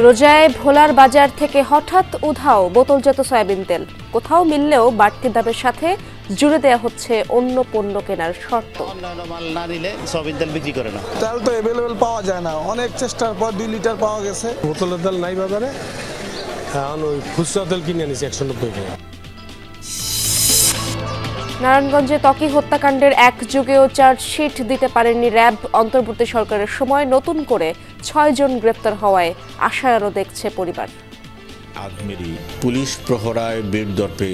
রোজায় ভোলার বাজার থেকে হঠাৎ উধাও বোতলজাত সয়াবিন তেল। কোথাও মিললেও বাড়তি দামের সাথে জুড়ে দেয়া হচ্ছে অন্য পণ্য কেনার শর্ত। অন্যান্য মাল না নিলে সয়াবিন তেল বিক্রি করে না। তেল তো অ্যাভেলেবেল পাওয়া যায় না, অনেক চেষ্টার পর 2 লিটার পাওয়া গেছে। বোতলের তেল নাই বাজারে, এখন ওই খুচরা তেল কিনে আনিছি 190 টাকা। নারায়ণগঞ্জে ত্বকী হত্যাকাণ্ডের এক যুগেও চার্জশিট দিতে পারেননি র্যাব। অন্তর্বর্তী সরকারের সময় নতুন করে 6 জন গ্রেপ্তার হওয়ায় আশা আরও দেখছে পরিবার। আজমেরি পুলিশ প্রহরায় বীরদর্পে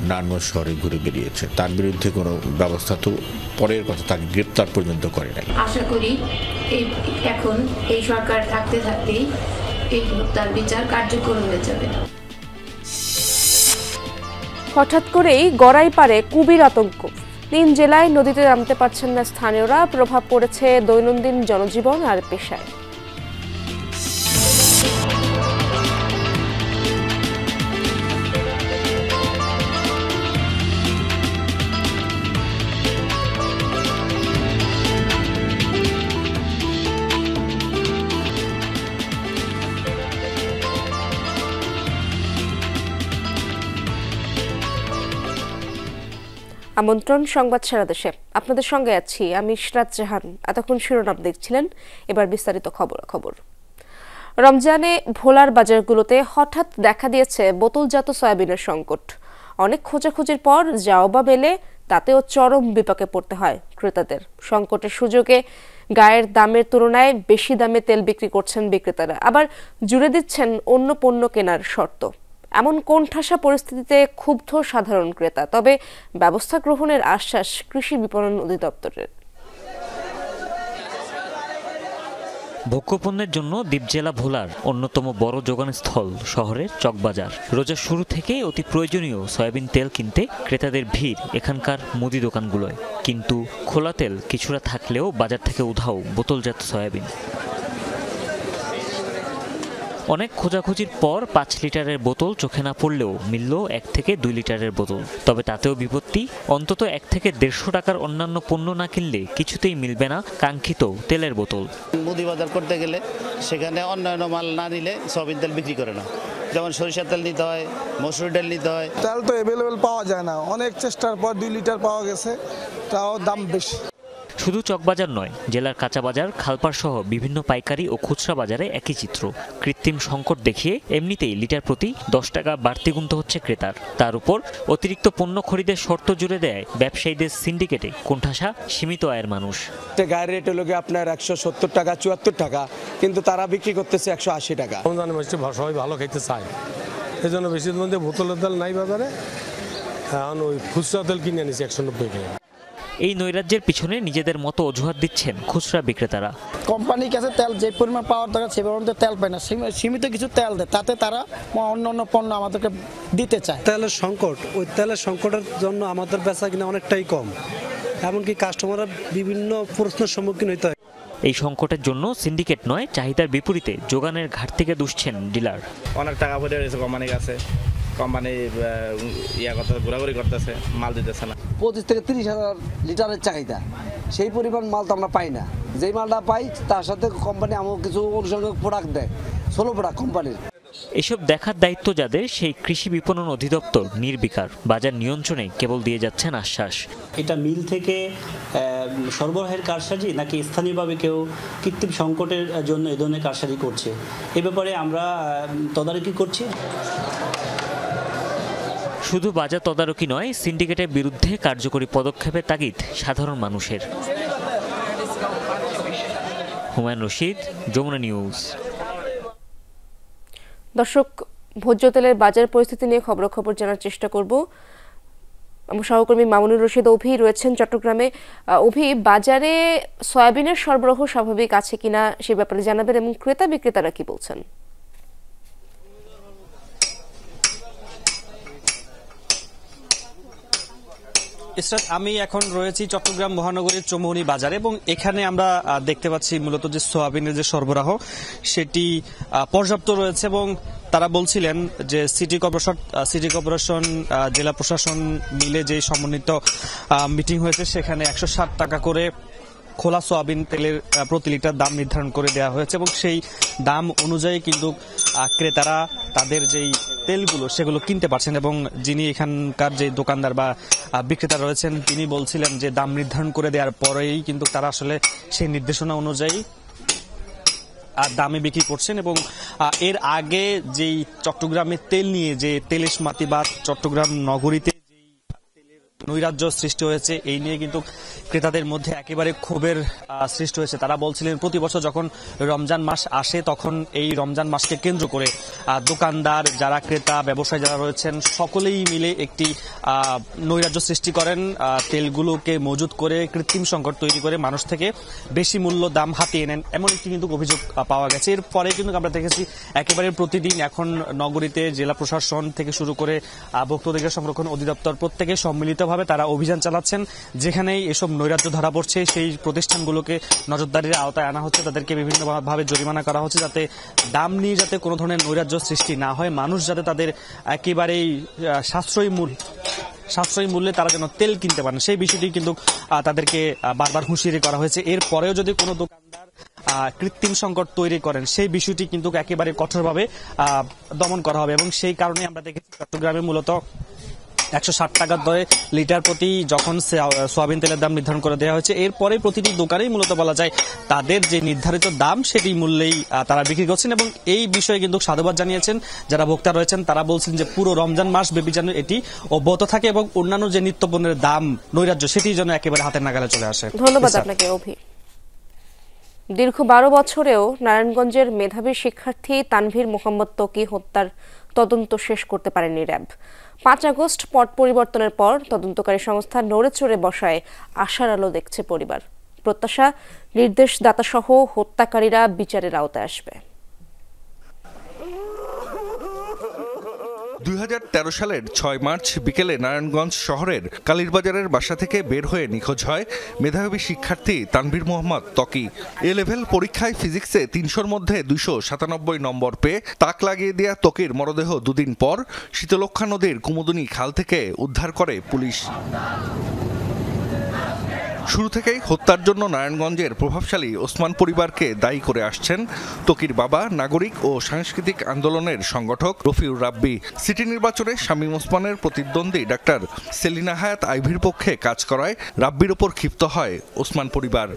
নারায়ণগঞ্জ শহরে ঘুরে বেরিয়েছে, তার বিরুদ্ধে কোনো ব্যবস্থা তো পরের কথা, তাকে গ্রেপ্তার পর্যন্ত করে নাই। আশা করি এখন এই সরকার থাকতে থাকতেই এই হত্যার বিচার কার্যকর হয়ে যাবে। হঠাৎ করেই গড়াই পারে কুবির আতঙ্ক। 3 জেলায় নদীতে নামতে পারছেন না স্থানীয়রা। প্রভাব পড়েছে দৈনন্দিন জনজীবন আর পেশায়। আমন্ত্রণ সংবাদ সারা দেশে, আপনাদের সঙ্গে আছি আমি ইশরাত জাহান। এতক্ষণ শিরোনাম দেখছিলেন, এবার বিস্তারিত খবর। রমজানে ভোলার বাজারগুলোতে হঠাৎ দেখা দিয়েছে বোতলজাত সয়াবিনের সংকট। অনেক খোঁজাখুঁজির পর যাওবা মেলে, তাতেও চরম বিপাকে পড়তে হয় ক্রেতাদের। সংকটের সুযোগে গায়ের দামের তুলনায় বেশি দামে তেল বিক্রি করছেন বিক্রেতারা, আবার জুড়ে দিচ্ছেন অন্য পণ্য কেনার শর্ত। এমন কোণঠাসা পরিস্থিতিতে ক্ষুব্ধ সাধারণ ক্রেতা, তবে ব্যবস্থা গ্রহণের আশ্বাস কৃষি বিপণন অধিদপ্তরের। ভোগ্যপণ্যের জন্য দ্বীপজেলা ভোলার অন্যতম বড় যোগানস্থল শহরের চকবাজার। রোজার শুরু থেকেই অতি প্রয়োজনীয় সয়াবিন তেল কিনতে ক্রেতাদের ভিড় এখানকার মুদি দোকানগুলোয়। কিন্তু খোলা তেল কিছুটা থাকলেও বাজার থেকে উধাও বোতলজাত সয়াবিন। অনেক খোঁজাখুঁজির পর 5 লিটারের বোতল চোখে না পড়লেও মিলল 1 থেকে 2 লিটারের বোতল। তবে তাতেও বিপত্তি, অন্তত 1 থেকে 150 টাকার অন্যান্য পণ্য না কিনলে কিছুতেই মিলবে না কাঙ্ক্ষিত তেলের বোতল। মুদি বাজার করতে গেলে সেখানে অন্যান্য মাল না নিলে সয়াবিন তেল বিক্রি করে না। যেমন সরিষার তেল নিতে হয়, মসুর ডাল নিতে হয়। তেল তো অ্যাভেলেবেল পাওয়া যায় না, অনেক চেষ্টার পর 2 লিটার পাওয়া গেছে, তাও দাম বেশি। শুধু চকবাজার নয়, জেলার কাঁচা বাজার, খালপাড় সহ বিভিন্ন পাইকারি ও খুচরা বাজারে একই চিত্র। কৃত্রিম সংকট দেখিয়ে এমনিতেই লিটার প্রতি 10 টাকা বাড়তি গুনতে হচ্ছে ক্রেতার। তার উপর অতিরিক্ত পণ্য খরিদের শর্ত জুড়ে দেয় ব্যবসায়ীদের সিন্ডিকেটে কোণঠাসা সীমিত আয়ের মানুষ। গায়ের রেট হলো আপনার 170 টাকা 74 টাকা, কিন্তু তারা বিক্রি করতেছে 180 টাকা। সবাই ভালো খাইতে চায়, এই জন্য বেশির মধ্যে বোতলের তেল নাই বাজারে, এখন ওই খুচরা তেল কিনে আনিছি 190 টাকা। এই নৈরাজ্যের পিছনে নিজেদের মতো অজুহাত দিচ্ছেন খুচরা বিক্রেতারা। কোম্পানির কাছে তেল যে পরিমাণ পাওয়ার দরকার সেই পরিমাণ তেল পায় না, সীমিত কিছু তেল দেয়, তাতে তারা অন্য পণ্য আমাদেরকে দিতে চায়। তেলের সংকট, ওই তেলের সংকটের জন্য আমাদের বেচা কিনা অনেকটাই কম, এমনকি কাস্টমাররা বিভিন্ন প্রশ্নের সম্মুখীন হতে হয়। এই সংকটের জন্য সিন্ডিকেট নয়, চাহিদার বিপরীতে যোগানের ঘাটতিকে দুষছেন ডিলার। অনেক টাকা পড়ে রয়েছে কোম্পানির কাছে, কোম্পানি ঘোরাঘুরি করতেছে, মাল দিতেছে না। 25 থেকে 30 হাজার লিটারের চাহিদা, সেই পরিমাণ মাল তো আমরা পাই না। যেই মালটা পাই তার সাথে কোম্পানি আমাকে কিছু অনুষঙ্গিক প্রোডাক্ট দেয়, 16 প্রোডাক্ট কোম্পানির। এসব দেখার দায়িত্ব যাদের, সেই কৃষি বিপণন অধিদপ্তর নির্বিকার। বাজার নিয়ন্ত্রণে কেবল দিয়ে যাচ্ছেন আশ্বাস। এটা মিল থেকে সরবরাহের কারসাজি নাকি স্থানীয়ভাবে কেউ কৃত্রিম সংকটের জন্য এ ধরনের কারসাজি করছে, এ ব্যাপারে আমরা তদারকি করছি। শুধু বাজার তদারকি নয়, সিন্ডিকেটের বিরুদ্ধে কার্যকরী পদক্ষেপের তাগিদ সাধারণ মানুষের। হুমায়ুন রশিদ, যমুনা নিউজ। দর্শক, ভোজ্য তেলের বাজার পরিস্থিতি নিয়ে খবর জানার চেষ্টা করব। আমার সহকর্মী মামুনুর রশিদ অভি রয়েছেন চট্টগ্রামে। অভি, বাজারে সয়াবিনের সরবরাহ স্বাভাবিক আছে কিনা সে ব্যাপারে জানাবেন, এবং ক্রেতা বিক্রেতারা কি বলছেন? আমি এখন রয়েছি চট্টগ্রাম মহানগরীর চৌমুহনী বাজারে, এবং এখানে আমরা দেখতে পাচ্ছি মূলত যে সোয়াবিনের যে সরবরাহ সেটি পর্যাপ্ত রয়েছে। এবং তারা বলছিলেন যে সিটি কর্পোরেশন জেলা প্রশাসন মিলে যে সমন্বিত মিটিং হয়েছে সেখানে 160 টাকা করে খোলা সয়াবিন তেলের প্রতি লিটার দাম নির্ধারণ করে দেওয়া হয়েছে এবং সেই দাম অনুযায়ী কিন্তু ক্রেতারা তাদের যেই তেলগুলো সেগুলো কিনতে পারছেন। এবং যিনি এখানকার যে দোকানদার বা বিক্রেতা রয়েছেন তিনি বলছিলেন যে দাম নির্ধারণ করে দেওয়ার পরেই কিন্তু তারা আসলে সেই নির্দেশনা অনুযায়ী দামে বিক্রি করছেন। এবং এর আগে যেই চট্টগ্রামের তেল নিয়ে যে তেলেশমাতি বা চট্টগ্রাম নগরীতে নৈরাজ্য সৃষ্টি হয়েছে এই নিয়ে কিন্তু ক্রেতাদের মধ্যে একেবারে ক্ষোভের সৃষ্টি হয়েছে। তারা বলছিলেন প্রতি বছর যখন রমজান মাস আসে তখন এই রমজান মাসকে কেন্দ্র করে দোকানদার যারা ক্রেতা ব্যবসায়ী যারা রয়েছেন সকলেই মিলে একটি নৈরাজ্য সৃষ্টি করেন, তেলগুলোকে মজুত করে কৃত্রিম সংকট তৈরি করে মানুষ থেকে বেশি মূল্য দাম হাতিয়ে নেন, এমন একটি কিন্তু অভিযোগ পাওয়া গেছে। এর পরে কিন্তু আমরা দেখেছি একেবারে প্রতিদিন এখন নগরীতে জেলা প্রশাসন থেকে শুরু করে ভোক্তা অধিকার সংরক্ষণ অধিদপ্তর প্রত্যেকে সম্মিলিতভাবে তারা অভিযান চালাচ্ছেন। যেখানেই এসব নৈরাজ্য ধরা পড়ছে সেই প্রতিষ্ঠানগুলোকে নজরদারির আওতায় আনা হচ্ছে, তাদেরকে বিভিন্নভাবে জরিমানা করা হচ্ছে যাতে দাম নিয়ে যাতে কোনো ধরনের নৈরাজ্য সৃষ্টি না হয়, মানুষ যাতে তাদের একেবারেই সাশ্রয়ী মূল্যে তারা যেন তেল কিনতে পারেন সেই বিষয়টি কিন্তু তাদেরকে বারবার হুঁশিয়ারি করা হয়েছে। এর পরেও যদি কোনো দোকানদার কৃত্রিম সংকট তৈরি করেন সেই বিষয়টি কিন্তু একেবারে কঠোরভাবে দমন করা হবে। এবং সেই কারণে আমরা দেখেছি চট্টগ্রামে মূলত 160 টাকা দরে লিটার প্রতি যখন সয়াবিন তেলের দাম নির্ধারণ করে দেওয়া হয়েছে এরপরে প্রতিটি দোকানেই মূলত বলা যায় তাদের যে নির্ধারিত দাম সেটি মূল্যেই তারা বিক্রি করছেন। এবং এই বিষয়ে কিন্তু সাধুবাদ জানিয়েছেন যারা ভোক্তা রয়েছেন, তারা বলছেন যে পুরো রমজান মাস ব্যাপী যেন এটি অব্যাহত থাকে এবং অন্যান্য যে নিত্যপণ্যের দাম নৈরাজ্য সেটি যেন একেবারে হাতের নাগালে চলে আসে। ধন্যবাদ আপনাকে অভি। দীর্ঘ 12 বছরেও নারায়ণগঞ্জের মেধাবী শিক্ষার্থী তানভীর মোহাম্মদ ত্বকি হত্যার তদন্ত শেষ করতে পারেনি র্যাব। 5 আগস্ট পট পরিবর্তনের পর তদন্তকারী সংস্থা নড়েচড়ে বসায় আশার আলো দেখছে পরিবার। প্রত্যাশা নির্দেশদাতাসহ হত্যাকারীরা বিচারের আওতায় আসবে। 2013 সালের 6 মার্চ বিকেলে নারায়ণগঞ্জ শহরের কালীরবাজারের বাসা থেকে বের হয়ে নিখোঁজ হয় মেধাবী শিক্ষার্থী তানভীর মোহাম্মদ ত্বকি। এ লেভেল পরীক্ষায় ফিজিক্সে 300-র মধ্যে 297 নম্বর পেয়ে তাক লাগিয়ে দেয়া ত্বকির মরদেহ দুদিন পর শীতলক্ষ্যা নদীর কুমুদিনী খাল থেকে উদ্ধার করে পুলিশ। শুরু থেকেই হত্যার জন্য নারায়ণগঞ্জের প্রভাবশালী ওসমান পরিবারকে দায়ী করে আসছেন ত্বকির বাবা, নাগরিক ও সাংস্কৃতিক আন্দোলনের সংগঠক রফিউর রাব্বি। সিটি নির্বাচনে শামীম ওসমানের প্রতিদ্বন্দ্বী ডাক্তার সেলিনা হায়াত আইভীর পক্ষে কাজ করায় রাব্বির ওপর ক্ষিপ্ত হয় ওসমান পরিবার।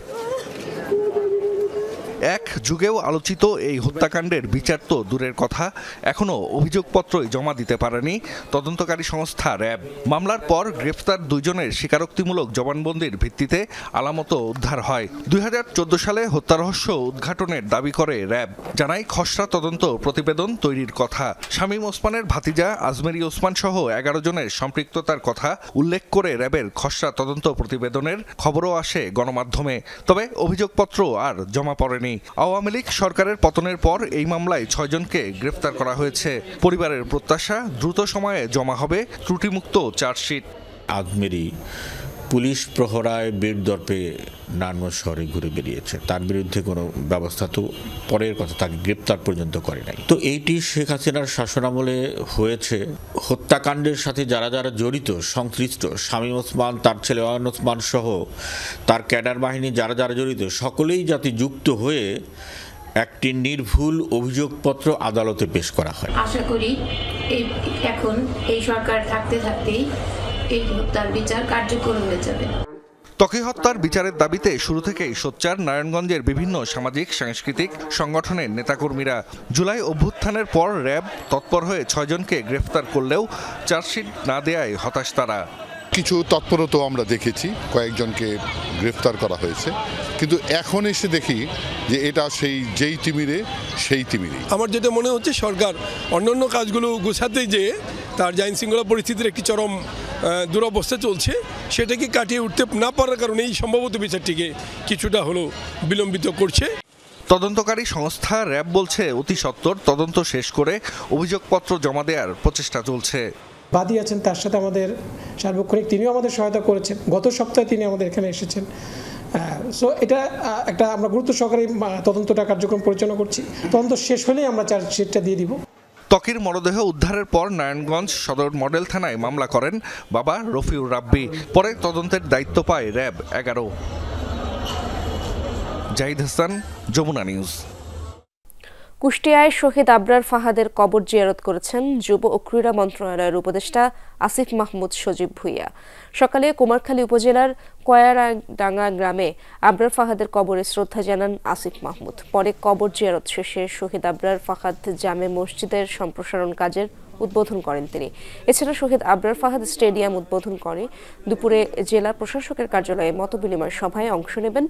এক যুগেও আলোচিত এই হত্যাকাণ্ডের বিচার তো দূরের কথা, এখনও অভিযোগপত্রই জমা দিতে পারেনি তদন্তকারী সংস্থা র্যাব। মামলার পর গ্রেফতার 2 জনের স্বীকারোক্তিমূলক জবানবন্দির ভিত্তিতে আলামত উদ্ধার হয়। 2014 সালে হত্যা রহস্য উদ্ঘাটনের দাবি করে র্যাব, জানায় খসড়া তদন্ত প্রতিবেদন তৈরির কথা। শামীম ওসমানের ভাতিজা আজমেরি ওসমান সহ 11 জনের সম্পৃক্ততার কথা উল্লেখ করে র্যাবের খসড়া তদন্ত প্রতিবেদনের খবরও আসে গণমাধ্যমে, তবে অভিযোগপত্র আর জমা পড়েনি। আওয়ামী লীগ সরকারের পতনের পর এই মামলায় 6 জনকে গ্রেফতার করা হয়েছে। পরিবারের প্রত্যাশা দ্রুত সময়ে জমা হবে ত্রুটিমুক্ত চার্জশিট। আজমেরি পুলিশ প্রহরায় বীরদর্পে নারায়ণগঞ্জ শহরে ঘুরে বেরিয়েছে, তার বিরুদ্ধে কোনো ব্যবস্থা তো পরের কথা, তাকে গ্রেপ্তার পর্যন্ত করে নাই। তো এইটি শেখ হাসিনার শাসনামলে হয়েছে। হত্যাকাণ্ডের সাথে যারা যারা জড়িত সংশ্লিষ্ট, শামীম ওসমান, তার ছেলে অয়ন ওসমান সহ তার ক্যাডার বাহিনী যারা যারা জড়িত সকলেই যাতে যুক্ত হয়ে একটি নির্ভুল অভিযোগপত্র আদালতে পেশ করা হয়। আশা করি এখন এই সরকার থাকতেই এই হত্যার বিচার কার্যকর হয়ে যাবে। ত্বকি হত্যার বিচারের দাবিতে শুরু থেকেই সোচ্চার নারায়ণগঞ্জের বিভিন্ন সামাজিক সাংস্কৃতিক সংগঠনের নেতাকর্মীরা। জুলাই অভ্যুত্থানের পর র্যাব তৎপর হয়ে 6 জনকে গ্রেফতার করলেও চার্জশিট না দেয়ায় হতাশ তারা। কিছু তৎপরতাও আমরা দেখেছি, কয়েকজনকে গ্রেফতার করা হয়েছে, কিন্তু এখন এসে দেখি যে এটা যেই তিমিরে সেই তিমিরে। আমার যেটা মনে হচ্ছে সরকার অন্যান্য কাজগুলো গোছাতে যেয়ে তার যে আইন শৃঙ্খলা পরিস্থিতির একটি চরম দুরবস্থা চলছে সেটাকে কাটিয়ে উঠতে না পারার কারণে এই সম্ভবত বিচারটিকে কিছুটা হলো বিলম্বিত করছে। তদন্তকারী সংস্থা র্যাব বলছে অতি সত্বর তদন্ত শেষ করে অভিযোগপত্র জমা দেওয়ার প্রচেষ্টা চলছে। বাদী আছেন, তার সাথে আমাদের সার্বক্ষণিক তিনিও আমাদের সহায়তা করেছেন। গত সপ্তাহে তিনি আমাদের এখানে এসেছেন। সো এটা একটা আমরা গুরুত্ব সহকারে তদন্তটা কার্যক্রম পরিচালনা করছি। তদন্ত শেষ হলেই আমরা চার্জশিটটা দিয়ে দিব। ত্বকির মরদেহ উদ্ধারের পর নারায়ণগঞ্জ সদর মডেল থানায় মামলা করেন বাবা রফিউর রাব্বি। পরে তদন্তের দায়িত্ব পায় র্যাব 11। জাহিদ হাসান, যমুনা নিউজ। কুষ্টিয়ায় শহীদ আবরার ফাহাদের কবর জিয়ারত করেছেন যুব ও ক্রীড়া মন্ত্রণালয়ের উপদেষ্টা আসিফ মাহমুদ সজীব ভুইয়া। সকালে কুমারখালী উপজেলার কয়ারাডাঙ্গা গ্রামে আবরার ফাহাদের কবরে শ্রদ্ধা জানান আসিফ মাহমুদ। পরে কবর জিয়ারত শেষে শহীদ আবরার ফাহাদ জামে মসজিদের সম্প্রসারণ কাজের উদ্বোধন করেন তিনি। এছাড়া শহীদ আবরার ফাহাদ স্টেডিয়াম উদ্বোধন করে দুপুরে জেলা প্রশাসকের কার্যালয়ে মতবিনিময় সভায় অংশ নেবেন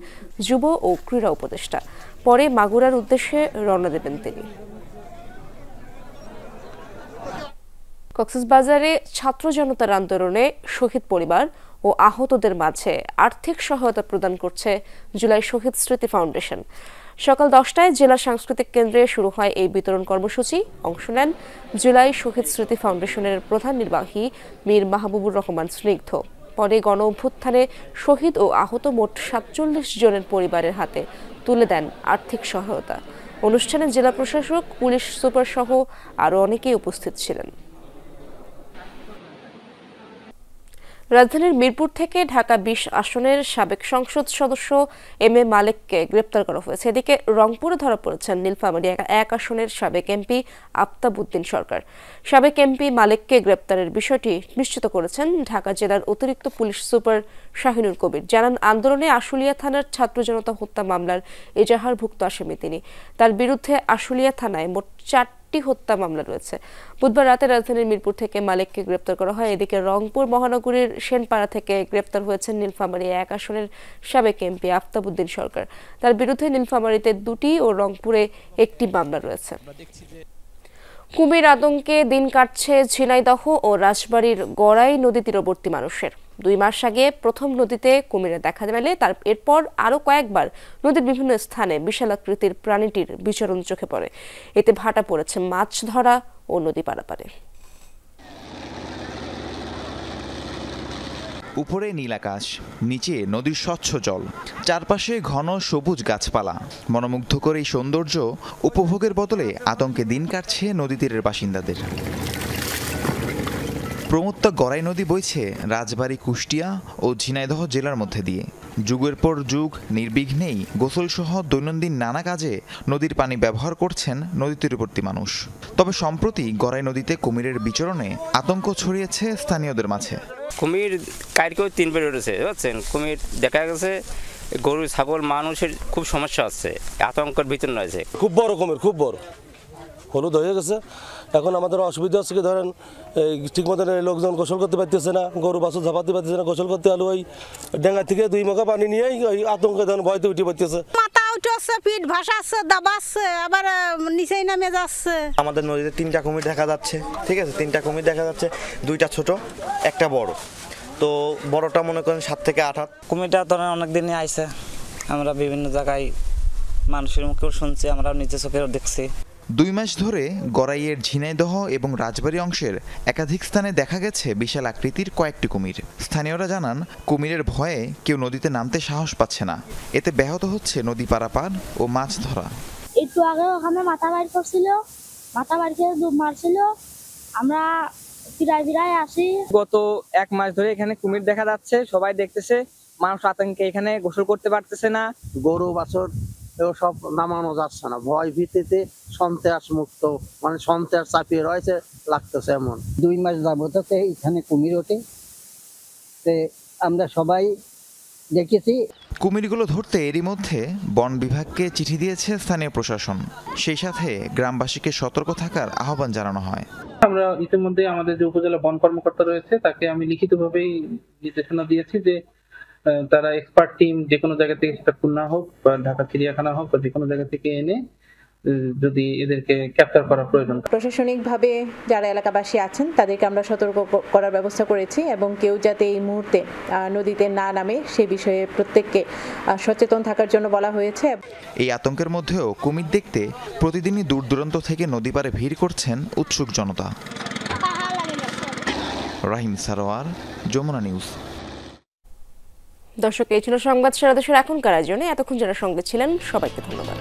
যুব ও ক্রীড়া উপদেষ্টা। পরে মাগুরার উদ্দেশ্যে রওনা দেবেন তিনি। কক্সবাজারে ছাত্র জনতার আন্দোলনে শহীদ পরিবার ও আহতদের মাঝে আর্থিক সহায়তা প্রদান করছে জুলাই শহীদ স্মৃতি ফাউন্ডেশন। সকাল 10টায় জেলা সাংস্কৃতিক কেন্দ্রে শুরু হয় এই বিতরণ কর্মসূচি। অংশ নেন জুলাই শহীদ স্মৃতি ফাউন্ডেশনের প্রধান নির্বাহী মীর মাহবুবুর রহমান স্নিগ্ধ। পরে গণ অভ্যুত্থানে শহীদ ও আহত মোট 47 জনের পরিবারের হাতে তুলে দেন আর্থিক সহায়তা। অনুষ্ঠানে জেলা প্রশাসক, পুলিশ সুপার সহ আরও অনেকেই উপস্থিত ছিলেন। রাজধানীর মিরপুর থেকে ঢাকা 20 আসনের সাবেক সংসদ সদস্য এম এ মালেককে গ্রেপ্তার করা হয়েছে। এদিকে রংপুরে ধরা পড়েছেন নীলফামারী 1 আসনের সাবেক এমপি আফতাবউদ্দিন সরকার। সাবেক এমপি মালেককে গ্রেপ্তারের বিষয়টি নিশ্চিত করেছেন ঢাকা জেলার অতিরিক্ত পুলিশ সুপার শাহিনুর কবির। জানান, আন্দোলনে আশুলিয়া থানার ছাত্র জনতা হত্যা মামলার এজাহারভুক্ত আসামি তিনি। তার বিরুদ্ধে আশুলিয়া থানায় মোট 4টি হত্যা মামলা রয়েছে। বুধবার রাতে রাজধানীর মিরপুর থেকে মালেককে গ্রেপ্তার করা হয়। এদিকে রংপুর মহানগরীর সেনপাড়া থেকে গ্রেপ্তার হয়েছেন নীলফামারী 1 আসনের সাবেক এমপি আফতাবউদ্দিন সরকার। তার বিরুদ্ধে নীলফামারীতে 2টি ও রংপুরে 1টি মামলা রয়েছে। কুমির আতঙ্কে দিন কাটছে ঝিনাইদহ ও রাজবাড়ীর গড়াই নদী তীরবর্তী মানুষের। 2 মাস আগে প্রথম নদীতে কুমিরের দেখা মেলে, এরপর আরও কয়েকবার নদীর বিভিন্ন স্থানে বিশালাকৃতির প্রাণীটির বিচরণ চোখে পড়ে। এতে ভাটা পড়েছে মাছ ধরা ও নদী পারাপারে। উপরে নীল আকাশ, নিচে নদীর স্বচ্ছ জল, চারপাশে ঘন সবুজ গাছপালা। মনোমুগ্ধকর এই সৌন্দর্য উপভোগের বদলে আতঙ্কে দিন কাটছে নদী তীরের বাসিন্দাদের। প্রমত্তা গড়াই নদী বইছে রাজবাড়ী, কুষ্টিয়া ও ঝিনাইদহ জেলার মধ্যে দিয়ে। যুগের পর যুগ নির্বিঘ্নেই গোসলসহ দৈনন্দিন নানা কাজে নদীর পানি ব্যবহার করছেন নদী তীরবর্তী মানুষ। তবে সম্প্রতি গড়াই নদীতে কুমিরের বিচরণে আতঙ্ক ছড়িয়েছে স্থানীয়দের মাঝে। কুমির কালকেও 3 বার উঠেছে, বুঝছেন। কুমির দেখা গেছে, গরু, ছাগল, মানুষের খুব সমস্যা আছে, আতঙ্কের ভিতর রয়েছে। খুব বড় কুমির, খুব বড়, হলুদ হয়ে গেছে। এখন আমাদের অসুবিধা হচ্ছে কি, ধরেন ঠিক মতন লোকজন গোসল করতে পারতেছে না, গরু বাছুর ঝাপাতে পারতেছে না, গোসল করতে আলো ওই ডেঙ্গা থেকে 2 মগা পানি নিয়েই ওই আতঙ্কে ধরেন ভয়তে উঠে পারতেছে। মাথা উঠছে, পিঠ ভাসাচ্ছে, দাবাচ্ছে, আবার নিচেই নামে যাচ্ছে। আমাদের নদীতে 3টা কুমির দেখা যাচ্ছে, ঠিক আছে। 3টা কুমির দেখা যাচ্ছে, 2টা ছোট, একটা বড়। তো বড়টা মনে করেন 7 থেকে 8 হাত। কুমিরটা ধরেন অনেকদিনই আইছে, আমরা বিভিন্ন জায়গায় মানুষের মুখেও শুনছি, আমরা নিজে চোখেও দেখছি। 2 মাস ধরে গড়াইয়ের ঝিনাইদহ এবং রাজবাড়ী অংশের একাধিক স্থানে দেখা গেছে বিশাল আকৃতির কয়েকটি কুমির। স্থানীয়রা জানান, কুমিরের ভয়ে কেউ নদীতে নামতে সাহস পাচ্ছে না। এতে ব্যাহত হচ্ছে নদী পারাপার ও মাছ ধরা। একটু আগে ওখানে মাথা বাইর করছিল, মাথা বাইর করে ডুব মারছিল, আমরা ফিরাই আসি। গত 1 মাস ধরে এখানে কুমির দেখা যাচ্ছে, সবাই দেখতেছে, মানুষ আতঙ্কে এখানে গোসল করতে পারতেছে না। গরু বাছর সব নামানো যাচ্ছে না, ভয় ভীতিতে সন্ত্রাস মুক্ত, মানে সন্ত্রাস চাপিয়ে রয়েছে লাগতেছে এমন। 2 মাস যাবত এখানে কুমির ওঠে, আমরা সবাই দেখেছি। কুমিরগুলো ধরতে এরই মধ্যে বন বিভাগকে চিঠি দিয়েছে স্থানীয় প্রশাসন। সেই সাথে গ্রামবাসীকে সতর্ক থাকার আহ্বান জানানো হয়। আমরা ইতিমধ্যে আমাদের যে উপজেলা বন কর্মকর্তা রয়েছে তাকে আমি লিখিতভাবেই নির্দেশনা দিয়েছি যে তারা এক্সপার্ট টিম যে কোনো জায়গা থেকে, সেটা খুলনা হোক বা ঢাকা চিড়িয়াখানা হোক বা যে কোনো জায়গা থেকে এনে যদি এদেরকে ক্যাপচার করা প্রয়োজন। প্রশাসনিকভাবে যারা এলাকাবাসী আছেন তাদেরকে আমরা সতর্ক করার ব্যবস্থা করেছি এবং কেউ যাতে এই মুহূর্তে নদীতে না নামে সে বিষয়ে প্রত্যেককে সচেতন থাকার জন্য বলা হয়েছে। এই আতঙ্কের মধ্যেও কুমির দেখতে প্রতিদিনই দূর দূরান্ত থেকে নদী পাড়ে ভিড় করছেন উৎসুক জনতা। রাহিম সারোয়ার, যমুনা নিউজ। দর্শক, এই ছিল সংবাদ সারা দেশের এখনকার আয়োজনে। এতক্ষণ যারা সঙ্গে ছিলেন সবাইকে ধন্যবাদ।